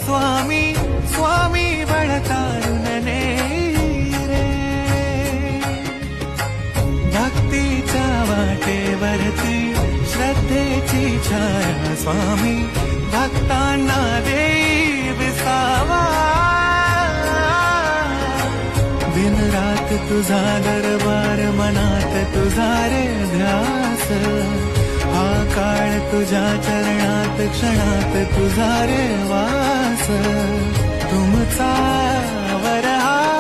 स्वामी स्वामी बळतारुण रे भक्तीच्या वाटेवरती श्रद्धेची छाया स्वामी भक्तांना देई विसावा दिन रात तुझा दरबार मनात तुझा रे ध्यास हा काळ तुझ्या चरणात क्षणात तुझा रे वास तुमचा वरहा